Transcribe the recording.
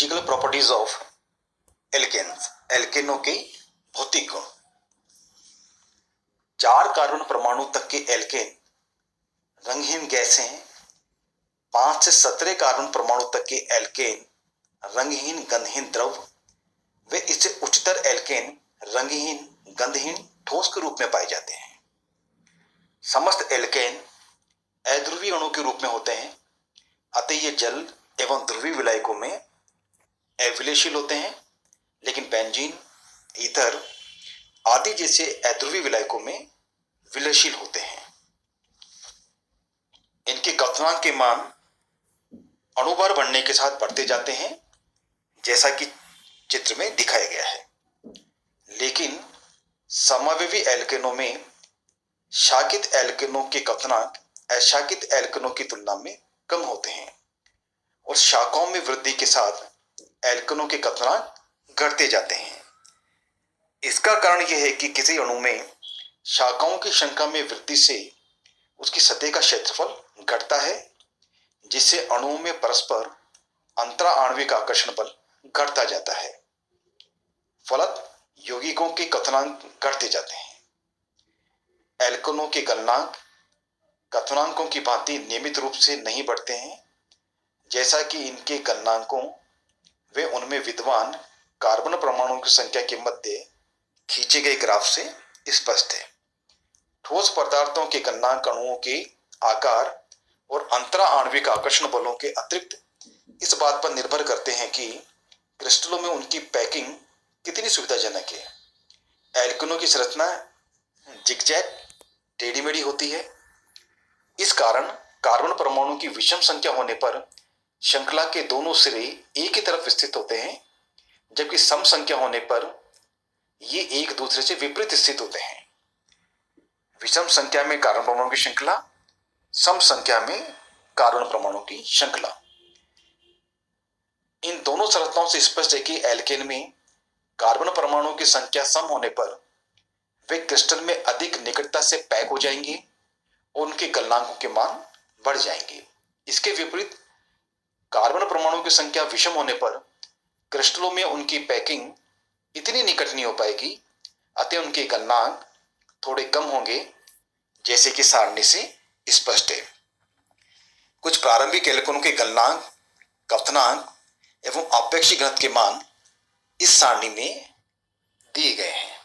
Physical properties of alkanes, एल्केनों के भौतिक गुण। 4 कार्बन परमाणु तक के एल्केन रंगहीन गैस हैं। 5 से 17 कार्बन परमाणु तक के एल्केन रंगहीन गंधहीन द्रव वे इससे उच्चतर एल्केन रंगहीन गंधहीन ठोस के रूप में पाए जाते हैं। समस्त एल्केन अध्रुवीय अणु के रूप में होते हैं, अतः ये जल एवं ध्रुवीय विलायकों में अविलयशील होते हैं, लेकिन बेंजीन, ईथर आदि जैसे अध्रुवीय विलायकों में विलयशील होते हैं। इनके क्वथनांक के मान अणुभार बढ़ने के साथ बढ़ते जाते हैं, जैसा कि चित्र में दिखाया गया है। लेकिन समावयवी एल्केनों में शाकित एल्केनों के क्वथनांक अशाकित एल्केनों की तुलना में कम होते हैं और शाखाओं में वृद्धि के साथ एल्केनों के क्वथनांक घटते जाते हैं। इसका कारण यह है कि किसी अणु में शाखाओं की संख्या में वृद्धि से उसकी सतह का क्षेत्रफल घटता है, जिससे अणुओं में परस्पर अंतरा आणविक आकर्षण बल घटता जाता है। फलत यौगिकों के क्वथनांक घटते जाते हैं। एल्केनों के गलनांक क्वथनांकों की भांति नियमित रूप से नहीं बढ़ते हैं, जैसा कि इनके गलनांकों वे उनमें विद्यमान कार्बन परमाणुओं की संख्या के मध्य खींचे गए ग्राफ से स्पष्ट है। ठोस पदार्थों के गलनांक अणुओं के आकार और अंतरा आणविक आकर्षण बलों के अतिरिक्त इस बात पर निर्भर करते हैं कि क्रिस्टलों में उनकी पैकिंग कितनी सुविधाजनक है। एल्केनों की संरचना जिगजैग टेढ़ी मेढ़ी होती है। इस कारण कार्बन परमाणु की विषम संख्या होने पर श्रृंखला के दोनों सिरे एक ही तरफ स्थित होते हैं, जबकि सम संख्या होने पर ये एक दूसरे से विपरीत स्थित होते हैं। विषम संख्या में कार्बन परमाणु की श्रृंखला, सम संख्या में कार्बन परमाणु की श्रृंखला। इन दोनों संरचनाओं से स्पष्ट है कि एल्केन में कार्बन परमाणु की संख्या सम होने पर वे क्रिस्टल में अधिक निकटता से पैक हो जाएंगे और उनके गलनांकों के मान बढ़ जाएंगे। इसके विपरीत कार्बन परमाणु की संख्या विषम होने पर क्रिस्टलों में उनकी पैकिंग इतनी निकट नहीं हो पाएगी, अतः उनके गलनांक थोड़े कम होंगे, जैसे कि सारणी से स्पष्ट है। कुछ प्रारंभिक एल्केनों के गलनांक, क्वथनांक एवं आपेक्षिक घनत्व के मान इस सारणी में दिए गए हैं।